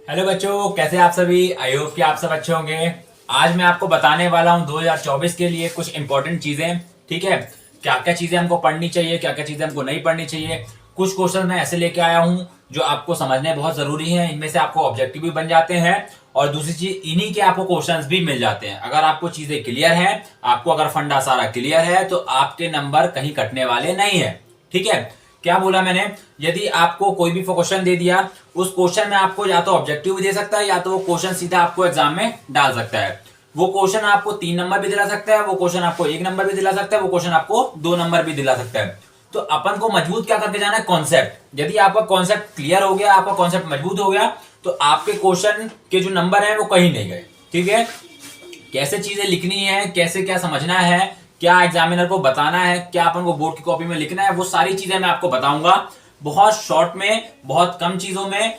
Hello बच्चों, कैसे आप सभी। आई होप कि आप सब अच्छे होंगे। आज मैं आपको बताने वाला हूं 2024 के लिए कुछ इंपॉर्टेंट चीजें। ठीक है, क्या क्या चीजें हमको पढ़नी चाहिए, क्या क्या चीजें हमको नहीं पढ़नी चाहिए। कुछ क्वेश्चन मैं ऐसे लेके आया हूं जो आपको समझने बहुत जरूरी है। इनमें से आपको ऑब्जेक्टिव भी बन जाते हैं और दूसरी चीज इन्हीं के आपको क्वेश्चंस भी मिल जाते हैं। अगर आपको चीजें क्लियर है, आपको अगर फंडा सारा क्लियर है, तो आपके नंबर कहीं कटने वाले नहीं है। ठीक है, क्या बोला मैंने, यदि आपको कोई भी क्वेश्चन दे दिया, उस क्वेश्चन में आपको या तो ऑब्जेक्टिव भी दे सकता है या तो वो क्वेश्चन सीधा आपको एग्जाम में डाल सकता है। वो क्वेश्चन आपको 3 नंबर भी दिला सकता है, वो क्वेश्चन आपको 1 नंबर भी दिला सकता है, वो क्वेश्चन आपको 2 नंबर भी दिला सकता है। तो अपन को मजबूत क्या करके जाना है, कॉन्सेप्ट। यदि आपका कॉन्सेप्ट क्लियर हो गया, आपका कॉन्सेप्ट मजबूत हो गया, तो आपके क्वेश्चन के जो नंबर है वो कहीं नहीं गए। ठीक है, कैसे चीजें लिखनी है, कैसे क्या समझना है, क्या एग्जामिनर को बताना है, क्या अपन को बोर्ड की कॉपी में लिखना है, वो सारी चीजें मैं आपको बताऊंगा बहुत शॉर्ट में, बहुत कम चीजों में।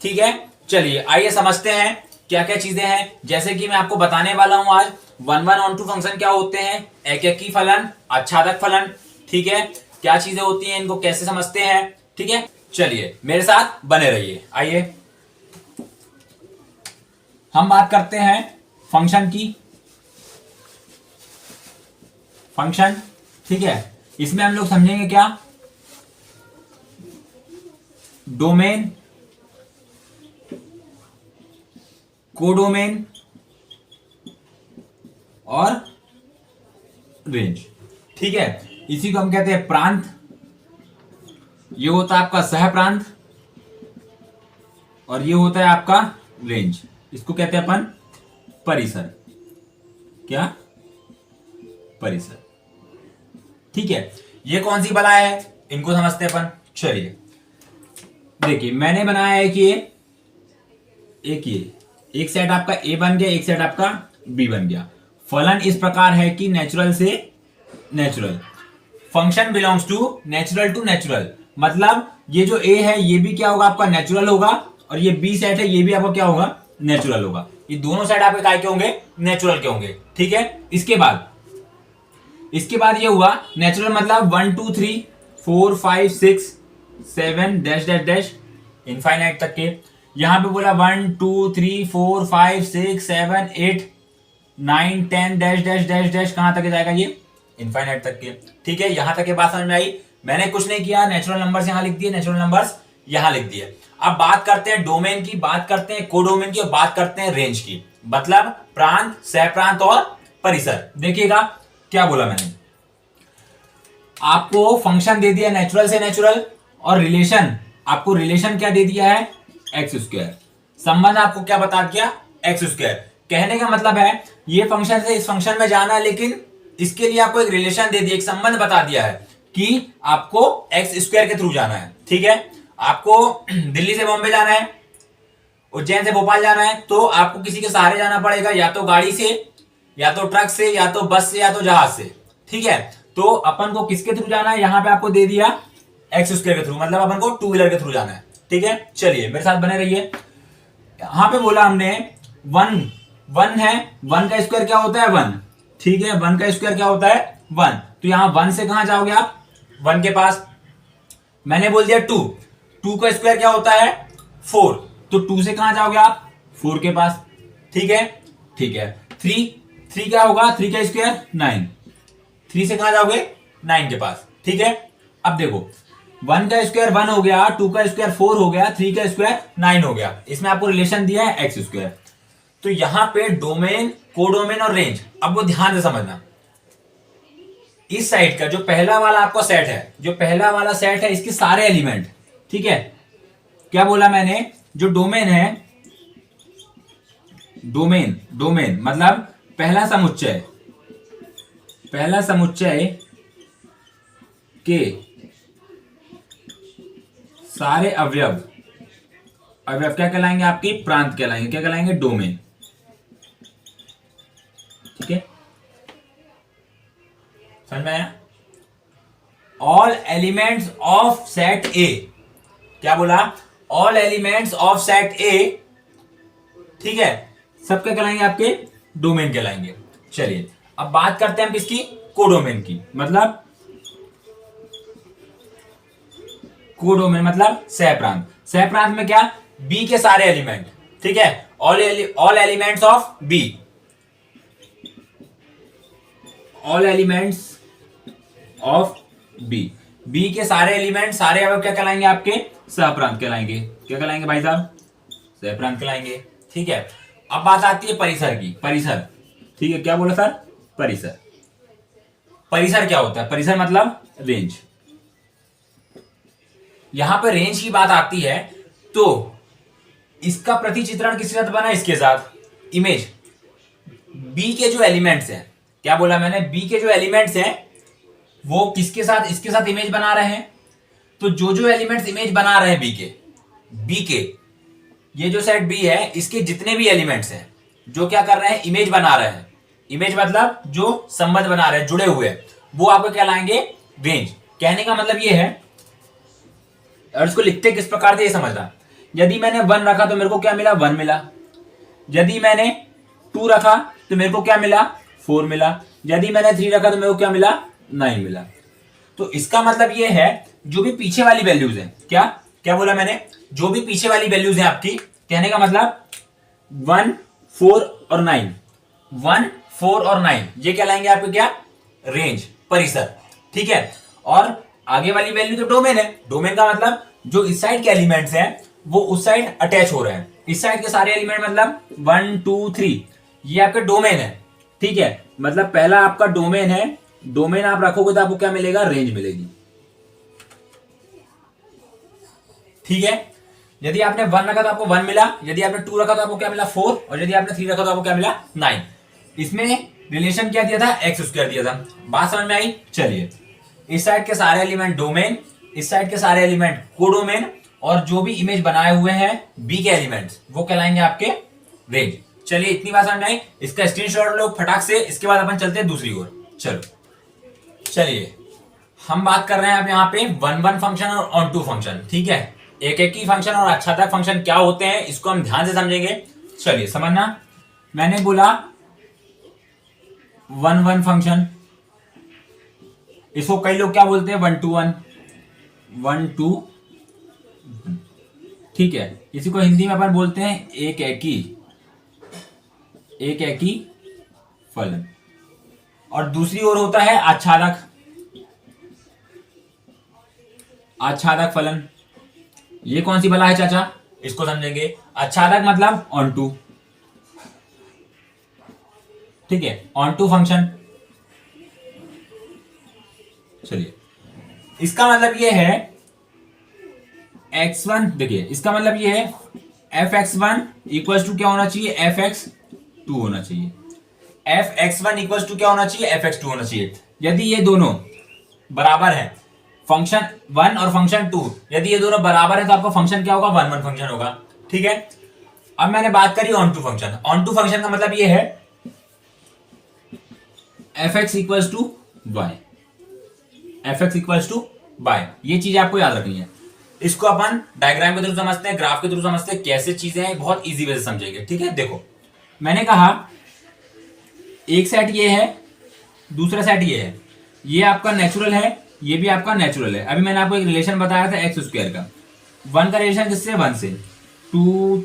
ठीक है, चलिए आइए समझते हैं क्या क्या चीजें हैं। जैसे कि मैं आपको बताने वाला हूं आज 1/1 फंक्शन क्या होते हैं, एककी फलन, आच्छादक फलन। ठीक है, क्या चीजें होती हैं, इनको कैसे समझते हैं। ठीक है, चलिए मेरे साथ बने रहिए। आइए हम बात करते हैं फंक्शन की। फंक्शन, ठीक है, इसमें हम लोग समझेंगे क्या, डोमेन, कोडोमेन और रेंज। ठीक है, इसी को हम कहते हैं प्रांत। ये होता है आपका सह प्रांत और ये होता है आपका रेंज। इसको कहते हैं अपन परिसर। क्या, परिसर। ठीक है, ये कौन सी बला है, इनको समझते हैं अपन। चलिए देखिए, मैंने बनाया है कि एक सेट आपका ए बन गया, एक सेट आपका बी बन गया। फलन इस प्रकार है कि नेचुरल से natural, function belongs to natural. मतलब ये जो ए है ये भी क्या होगा, आपका नेचुरल होगा, और ये बी सेट है ये भी आपका क्या होगा, नेचुरल होगा। ये दोनों सेट आपके काय के होंगे, नेचुरल के होंगे। ठीक है, इसके बाद ये हुआ नेचुरल, मतलब 1 2 3 4 5 6 7 डैश डैश डैश इनफाइनाइट तक के। यहां पे बोला 1 2 3 4 5 6 7 8 9 10 डैश डैश डैश डैश, कहां तक जाएगा ये, इनफाइनाइट तक के। ठीक है, यहां तक के बात समझ में आई। मैंने कुछ नहीं किया, नेचुरल नंबर्स यहां लिख दिए, नेचुरल नंबर्स यहां लिख दिए। अब बात करते हैं डोमेन की, बात करते हैं कोडोमेन की और बात करते हैं रेंज की। मतलब प्रांत, सहप्रांत और परिसर। देखिएगा क्या बोला मैंने, आपको फंक्शन दे दिया नेचुरल से नेचुरल, और रिलेशन, आपको रिलेशन क्या दे दिया है, एक्स स्क्वायर। संबंध आपको क्या बता दिया, एक्स स्क्वायर। कहने का मतलब है ये फंक्शन से इस फंक्शन में जाना है, लेकिन इसके लिए आपको एक रिलेशन दे दिया, एक संबंध बता दिया है कि आपको एक्स स्क्वायर के थ्रू जाना है। ठीक है, आपको दिल्ली से बॉम्बे जाना है, उज्जैन से भोपाल जाना है, तो आपको किसी के सहारे जाना पड़ेगा, या तो गाड़ी से, या तो ट्रक से, या तो बस से, या तो जहाज से। ठीक है, तो अपन को किसके थ्रू जाना है, यहां पे आपको दे दिया एक्स स्क्वायर के थ्रू, मतलब अपन को 2 व्हीलर के थ्रू जाना है। ठीक है, चलिए मेरे साथ बने रहिए। यहां पे बोला हमने 1 है, 1 का स्क्वायर क्या होता है, 1। ठीक है, 1 का स्क्वायर क्या होता है, 1। तो यहां 1 से कहां जाओगे आप, 1 के पास। मैंने बोल दिया 2 का स्क्वायर क्या होता है, 4। तो 2 से कहां जाओगे आप, 4 के पास। ठीक है, ठीक है। 3 क्या होगा, 3 का स्क्वायर 9। 3 से कहां जाओगे, 9 के पास। ठीक है, अब देखो 1 का स्क्वायर 1 हो गया, 2 का स्क्वायर 4 हो गया, 3 का स्क्वायर 9 हो गया। इसमें आपको रिलेशन दिया है एक्स स्क्वायर। तो यहां पे डोमेन, कोडोमेन और रेंज, अब वो ध्यान से समझना। इस साइड का जो पहला वाला आपका सेट है, जो पहला वाला सेट है, इसके सारे एलिमेंट। ठीक है, क्या बोला मैंने, जो डोमेन है, डोमेन मतलब पहला समुच्चय, पहला समुच्चय के सारे अवयव, अवयव क्या कहलाएंगे, आपके प्रांत कहलाएंगे। क्या कहलाएंगे, डोमेन। ठीक है, समझ में आया। ऑल एलिमेंट्स ऑफ सेट ए, क्या बोला, ऑल एलिमेंट्स ऑफ सेट ए। ठीक है, सब क्या कहलाएंगे, आपके डोमेन कहलाएंगे। चलिए अब बात करते हैं हम किसकी, कोडोमेन की। मतलब कोडोमेन मतलब सह प्रांत। सह प्रांत में क्या, बी के सारे एलिमेंट, ठीक है, all elements of B, all elements of B, B के सारे एलिमेंट सारे अब क्या कहलाएंगे आपके सहप्रांत कहलाएंगे। क्या कहलाएंगे भाई साहब? सहप्रांत कहलाएंगे। ठीक है, अब बात आती है परिसर की। परिसर, ठीक है, क्या बोला सर? परिसर। परिसर क्या होता है? परिसर मतलब रेंज। यहां पर रेंज की बात आती है तो इसका प्रतिचित्रण किसके साथ बना? इसके साथ इमेज। बी के जो एलिमेंट्स हैं, क्या बोला मैंने? बी के जो एलिमेंट्स हैं वो किसके साथ? इसके साथ इमेज बना रहे हैं। तो जो एलिमेंट्स इमेज बना रहे हैं बी के ये जो सेट बी है इसके जितने भी एलिमेंट्स हैं जो क्या कर रहे हैं? इमेज बना रहे हैं। इमेज मतलब जो संबंध बना रहे हैं, जुड़े हुए, वो आपको कहलाएंगे रेंज। कहने का मतलब ये है, और इसको लिखते किस प्रकार से ये समझना। यदि मैंने 1 रखा तो मेरे को क्या मिला? 1 मिला। यदि मैंने 2 रखा तो मेरे को क्या मिला? 4 मिला। यदि मैंने 3 रखा तो मेरे को क्या मिला? 9 मिला। तो इसका मतलब ये है जो भी पीछे वाली वैल्यूज है, क्या क्या बोला मैंने? जो भी पीछे वाली वैल्यूज है आपकी, कहने का मतलब 1, 4 और 9, 1, 4 और 9 ये कहलाएंगे आपके क्या? रेंज, परिसर। ठीक है, और आगे वाली वैल्यू तो डोमेन है। डोमेन का मतलब जो इस साइड के एलिमेंट्स हैं वो उस साइड अटैच हो रहे हैं। इस साइड के सारे एलिमेंट मतलब 1, 2, 3 ये आपके डोमेन है। ठीक है, मतलब पहला आपका डोमेन है। डोमेन आप रखोगे तो आपको क्या मिलेगा? रेंज मिलेगी। ठीक है, यदि आपने 1 रखा तो आपको 1 मिला, यदि आपने 2 रखा तो आपको क्या मिला? 4, और यदि आपने 3 रखा तो आपको क्या मिला? 9। इसमें रिलेशन क्या दिया था? एक्स स्क्वायर दिया था। बात समझ में आई? चलिए, इस साइड के सारे एलिमेंट डोमेन, इस साइड के सारे एलिमेंट कोडोमेन, और जो भी इमेज बनाए हुए हैं बी के एलिमेंट्स वो कहलाएंगे आपके रेंज। चलिए, इतनी बात समझ में आई? इसका स्क्रीनशॉट लो फटाक से। इसके बाद अपन चलते हैं दूसरी ओर। चलो, चलिए, हम बात कर रहे हैं अब यहाँ पे 1-1 फंक्शन और ऑन-टू फंक्शन। ठीक है, एक ही फंक्शन और आच्छादक फंक्शन क्या होते हैं इसको हम ध्यान से समझेंगे। चलिए समझना, मैंने बोला 1-1 फंक्शन, इसको कई लोग क्या बोलते हैं? 1-to-1, 1-to। ठीक है, इसी को हिंदी में अपन बोलते हैं एक एकी फलन। और दूसरी ओर होता है आच्छादक फलन। ये कौन सी बला है चाचा? इसको समझेंगे। आच्छादक मतलब ऑन टू। ठीक है, ऑन टू फंक्शन। चलिए, इसका मतलब ये है x1, देखिए इसका मतलब ये है fx1 इक्वल टू क्या होना चाहिए? fx2 होना चाहिए। fx1 इक्वल टू क्या होना चाहिए? fx2 होना चाहिए। यदि ये दोनों बराबर है, फंक्शन 1 और फंक्शन 2, यदि ये दोनों बराबर है तो आपका फंक्शन क्या होगा? 1-1 फंक्शन होगा। ठीक है, अब मैंने बात करी onto function. Onto function का मतलब ये है fx equal to y, fx equal to y। ये चीज आपको याद रखनी है। इसको अपन डायग्राम के थ्रू समझते हैं, ग्राफ के थ्रू समझते हैं, कैसे चीजें हैं बहुत इजी वे से समझेंगे। ठीक है, देखो मैंने कहा एक सेट ये है, दूसरा सेट ये है, ये आपका नेचुरल है, ये भी आपका नेचुरल है। अभी मैंने आपको एक रिलेशन बताया था एक्स स्क्वायर का। 1 का रिलेशन किससे? 1 से। 2,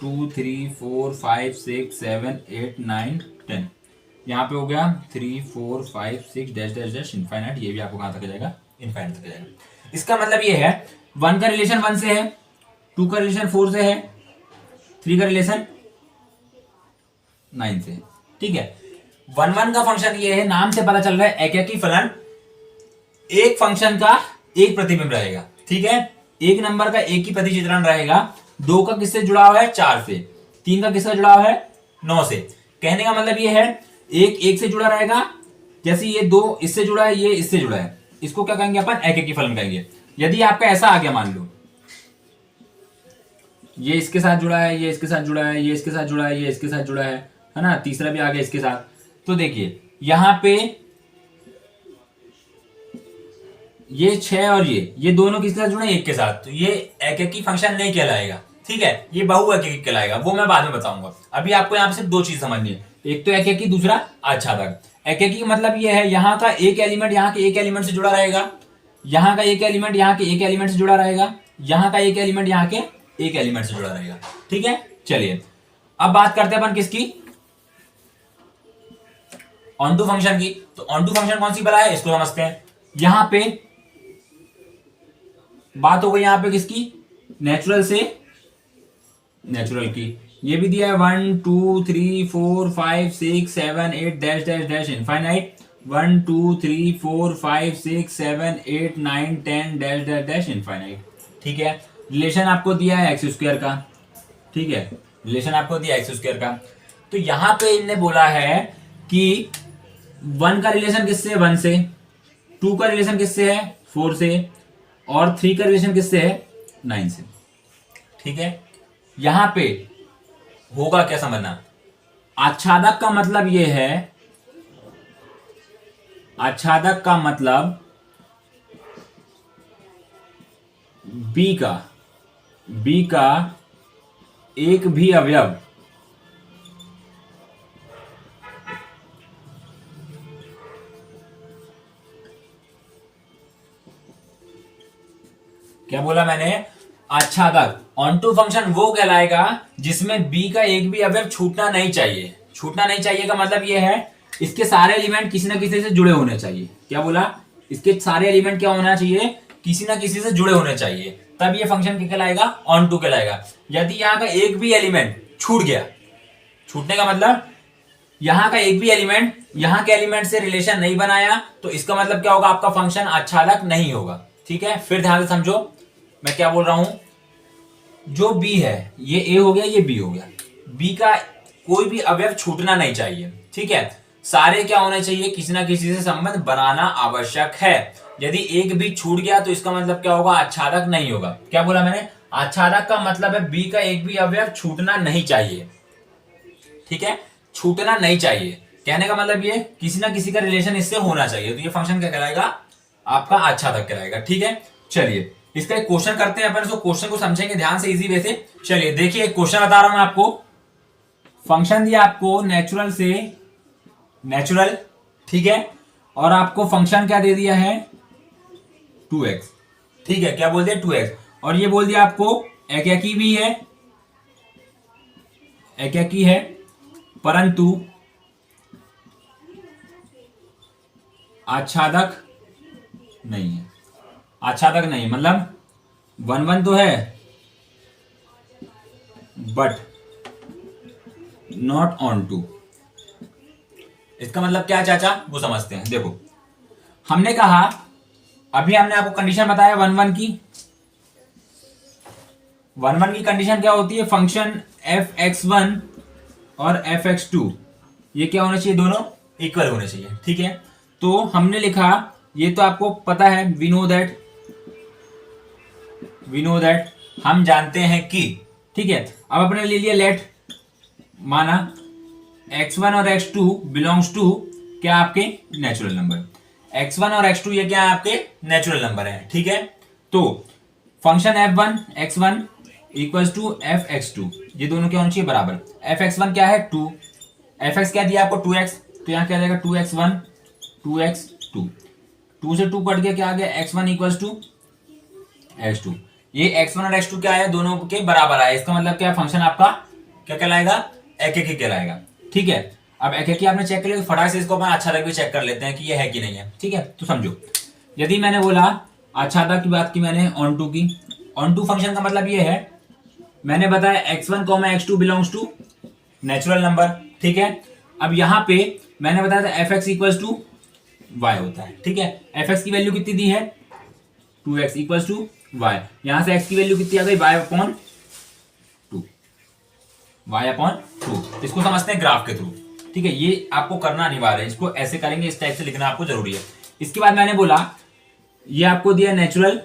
2, 3, 4, 5, 6, 7, 8, 9, 10। यहाँ पे हो गया 3, 4, 5, 6 डैश डैश डैश इनफाइनाइट। ये भी आपको कहां तक जाएगा? इनफाइनाइट तक जाएगा। इसका मतलब ये है 1 का रिलेशन 1 से है, 2 का रिलेशन 4 से है, 3 का रिलेशन 9 से। ठीक है, 1-1 का फंक्शन ये है, नाम से पता चल रहा है एक ही फलन। एक फंक्शन का एक प्रतिबिंब रहेगा। ठीक है, एक नंबर का एक ही प्रतिचित्रण रहेगा। 2 का किससे जुड़ा हुआ है? 4 से। 3 का किससे जुड़ा हुआ है? 9 से। कहने का मतलब ये है एक से जुड़ा रहेगा। जैसे ये 2 इससे जुड़ा है, ये इससे जुड़ा है, इसको क्या कहेंगे अपन? एक ही फलन कहेंगे। यदि आपका ऐसा आ गया, मान लो ये इसके साथ जुड़ा है, ये इसके साथ जुड़ा है, ये इसके साथ जुड़ा है, ये इसके साथ जुड़ा है ना, तीसरा भी आ गया इसके साथ। तो देखिए यहां पे ये 6 और ये दोनों किसके साथ जुड़े? एक के साथ। तो ये एक ही फंक्शन नहीं कहलाएगा। ठीक है, ये बहु एक कहलाएगा, वो मैं बाद में बताऊंगा। अभी आपको यहाँ पे सिर्फ 2 चीज समझनी है, एक तो एक ही, दूसरा आच्छादक। एक ही मतलब ये है यहाँ का एक एलिमेंट यहाँ के एक एलिमेंट से जुड़ा रहेगा, यहाँ का एक एलिमेंट यहाँ के एक एलिमेंट से जुड़ा रहेगा, यहाँ का एक एलिमेंट यहाँ के एक एलिमेंट से जुड़ा रहेगा। ठीक है, चलिए अब बात करते हैं अपन किसकी, ऑन टू फंक्शन की। तो ऑन टू फंक्शन कौन सी बला है, इसको समझते हैं। यहां पे बात हो गई यहां पे किसकी, नेचुरल से नेचुरल की। ये भी दिया है 1 2 3 4 5 6 7 8 dash dash dash infinite, 1 2 3 4 5 6 7 8 9 10 dash dash dash infinite. ठीक है, रिलेशन आपको दिया है एक्स स्क्वायर का। ठीक है, रिलेशन आपको दिया एक्स स्क्वायर का। तो यहां पे इनने बोला है कि 1 का रिलेशन किससे है, 1 से, 2 का रिलेशन किससे है, 4 से, और 3 का रिलेशन किससे है, 9 से। ठीक है, यहां पे होगा क्या समझना, आच्छादक का मतलब यह है, आच्छादक का मतलब बी का एक भी अवयव क्या बोला मैंने, आच्छादक ऑनटू फंक्शन वो कहलाएगा जिसमें बी का एक भी अवयव छूटना नहीं चाहिए। छूटना नहीं चाहिए का मतलब यह है इसके सारे एलिमेंट किसी ना किसी से जुड़े होने चाहिए। क्या बोला, इसके सारे एलिमेंट क्या होना चाहिए, किसी ना किसी से जुड़े होने चाहिए, तब ये फंक्शन क्या कहलाएगा, ऑन टू कहलाएगा। यदि यहाँ का एक भी एलिमेंट छूट गया, छूटने का मतलब यहां का एक भी एलिमेंट यहां के एलिमेंट से रिलेशन नहीं बनाया, तो इसका मतलब क्या होगा, आपका फंक्शन आच्छादक नहीं होगा। ठीक है, फिर ध्यान से समझो मैं क्या बोल रहा हूं। जो बी है ये ए हो गया, ये बी हो गया, बी का कोई भी अवयव छूटना नहीं चाहिए। ठीक है, सारे क्या होने चाहिए, किसी ना किसी से संबंध बनाना आवश्यक है। यदि एक भी छूट गया तो इसका मतलब क्या होगा, आच्छादक नहीं होगा। क्या बोला मैंने, आच्छादक का मतलब है बी का एक भी अवयव छूटना नहीं चाहिए। ठीक है, छूटना नहीं चाहिए कहने का मतलब ये किसी ना किसी का रिलेशन इससे होना चाहिए, तो ये फंक्शन क्या कहलाएगा, आपका आच्छादक कहलाएगा। ठीक है, चलिए इसका एक क्वेश्चन करते हैं अपन, इसको क्वेश्चन को समझेंगे ध्यान से, इजी वे से। चलिए देखिए एक क्वेश्चन बता रहा हूं मैं आपको, फंक्शन दिया आपको नेचुरल से नेचुरल, ठीक है, और आपको फंक्शन क्या दे दिया है, 2x। ठीक है, क्या बोल दिया, 2x, और ये बोल दिया आपको एकाकी भी है, एकाकी है, परंतु आच्छादक नहीं है। आच्छादक नहीं मतलब 1 1 तो है बट नॉट ऑन टू। इसका मतलब क्या चाचा, वो समझते हैं। देखो हमने कहा, अभी हमने आपको कंडीशन बताया 1 1 की, 1 1 की कंडीशन क्या होती है, फंक्शन f(x1) और f(x2) ये क्या होना चाहिए, दोनों इक्वल होने चाहिए। ठीक है, तो हमने लिखा, ये तो आपको पता है, वी नो दैट, हम जानते हैं कि। ठीक है, अब अपने ले लिया लेट, माना x1 और x2 बिलोंग्स टू क्या, आपके नेचुरल नंबर। x1 और x2 ये क्या है, आपके नेचुरल नंबर है। ठीक है, तो function f1 x1 equals to f(x2), ये दोनों क्या होना चाहिए, बराबर। f(x1) क्या है, 2, fx क्या दिया आपको, 2x, तो यहाँ क्या जाएगा 2x1 2x2, 2 से 2 कट गया, क्या आ गया, x1 इक्वल्स टू x2। ये x1 और x2 क्या है, दोनों के बराबर आया, इसका मतलब क्या, फंक्शन आपका क्या कहलाएगा, एकाकी कहलाएगा। ठीक है, अब एकाकी आपने चेक कर लिया, तो फटाक से इसको अपन आच्छादक भी चेक कर लेते हैं कि ये है कि नहीं है। ठीक है, तो समझो, यदि मैंने बोला आच्छादक की बात की मैंने, ऑन टू की, ऑन टू फंक्शन का मतलब ये है, मैंने बताया x1 x2 belongs to natural number. ठीक है, अब यहां पे मैंने बताया था fx इक्वल्स टू y होता है। ठीक है, fx की वैल्यू कितनी दी है, 2x इक्वल्स टू y, यहां से x की वैल्यू कितनी आ गई, y/2। इसको समझते हैं ग्राफ के थ्रू। ठीक है, ये आपको करना अनिवार्य है, इसको ऐसे करेंगे, इस टाइप से लिखना आपको जरूरी है। इसके बाद मैंने बोला, ये आपको दिया नेचुरल,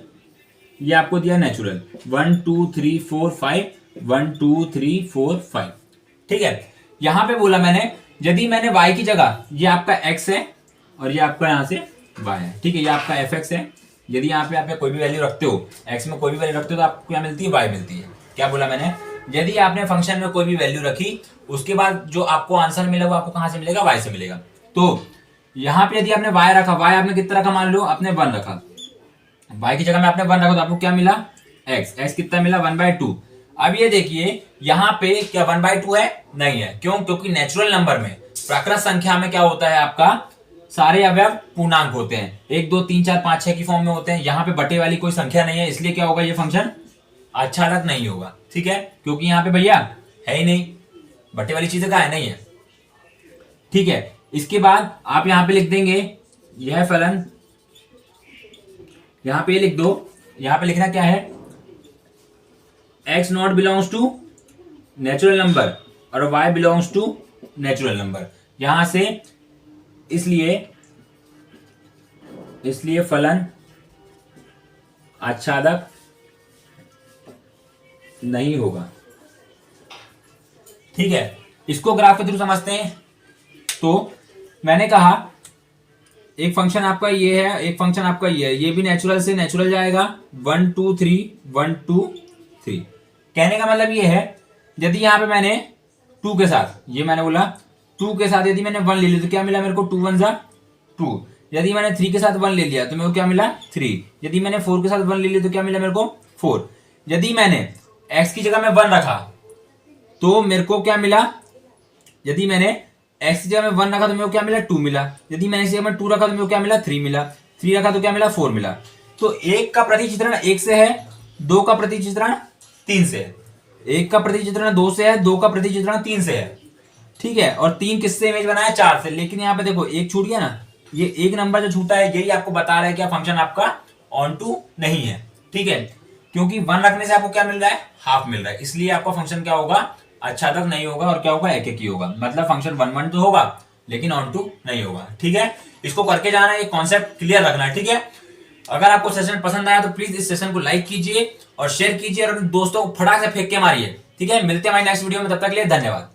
ये आपको दिया नेचुरल 1 2 3 4 5, 1 2 3 4 5। ठीक है, यहां पे बोला मैंने, यदि मैंने y की जगह, ये आपका x है और ये आपका यहां से y है। ठीक है, ये आपका fx है, यदि यहाँ पे आप कोई भी वैल्यू रखते हो, x में कोई भी वैल्यू रखते हो, तो आपको क्या मिलती है, y मिलती है। क्या बोला मैंने, यदि आपने फंक्शन में कोई भी वैल्यू रखी, उसके बाद जो आपको आंसर मिलेगा वो आपको कहां से मिलेगा, y से मिलेगा। तो यहां पे यदि आपने y रखा, y आपने कितना रखा, मान लो आपने 1 रखा, y की जगह में आपने 1 रखा, तो आपको क्या मिला, x कितना मिला, 1/2। अब ये देखिए यहाँ पे क्या 1/2 है? नहीं है। क्यों? क्योंकि नेचुरल नंबर में, प्राकृत संख्या में क्या होता है आपका, सारे अवयव पूर्णांक होते हैं, 1 2 3 4 5 6 की फॉर्म में होते हैं। यहाँ पे बटे वाली कोई संख्या नहीं है, इसलिए क्या होगा, ये फंक्शन आच्छादक नहीं होगा। ठीक है, क्योंकि यहाँ पे भैया है ही नहीं, बटे वाली चीजें का है नहीं है। ठीक है, इसके बाद आप यहाँ पे लिख देंगे यह फलन, यहाँ पे लिख दो, यहाँ पे लिखना क्या है, x not belongs to natural number और y belongs to natural number. यहां से इसलिए फलन आच्छादक नहीं होगा। ठीक है, इसको ग्राफ के थ्रू समझते हैं। तो मैंने कहा एक फंक्शन आपका ये है, एक फंक्शन आपका ये है, ये भी नेचुरल से नेचुरल जाएगा, 1 2 3 1 2 3। कहने का मतलब ये है, यदि यहां पे मैंने 2 के साथ, ये मैंने बोला 2 के साथ यदि मैंने 1 ले लिया तो क्या मिला मेरे को, 2 1 जा 2। यदि मैंने 3 के साथ 1 ले लिया तो मेरे को क्या मिला, 3। यदि मैंने 4 के साथ 1 ले लिया तो क्या मिला मेरे को, 4। यदि मैंने x की जगह में 1 रखा तो मेरे को क्या मिला, यदि मैंने x की जगह में 1 रखा तो मेरे को क्या मिला, 2 मिला। यदि मैंने इस जगह में 2 रखा तो मेरे को क्या मिला, 3 मिला। 3 रखा तो क्या मिला, 4 मिला। तो 1 का प्रतिचित्रण 1 से है, 2 का प्रतिचित्रण 3 से है, 1 का प्रतिचित्रण 2 से है, 2 का प्रतिचित्रण 3 से है। ठीक है, और 3 किससे इमेज बनाया, 4 से। लेकिन यहाँ पे देखो एक छूट गया ना, ये एक नंबर जो छूटा है यही आपको बता रहा है कि फंक्शन आपका ऑन टू नहीं है। ठीक है, क्योंकि 1 रखने से आपको क्या मिल रहा है, हाफ मिल रहा है, इसलिए आपका फंक्शन क्या होगा, आच्छादक नहीं होगा और क्या होगा, एक एक ही होगा। मतलब फंक्शन 1 1 तो होगा लेकिन ऑन टू नहीं होगा। ठीक है, इसको करके जाना, एक कॉन्सेप्ट क्लियर रखना है। ठीक है, अगर आपको सेशन पसंद आया तो प्लीज इस सेशन को लाइक कीजिए और शेयर कीजिए और दोस्तों को फटाक से फेंक के मारिए। ठीक है, मिलते हैं हमारे नेक्स्ट वीडियो में, तब तक के लिए धन्यवाद।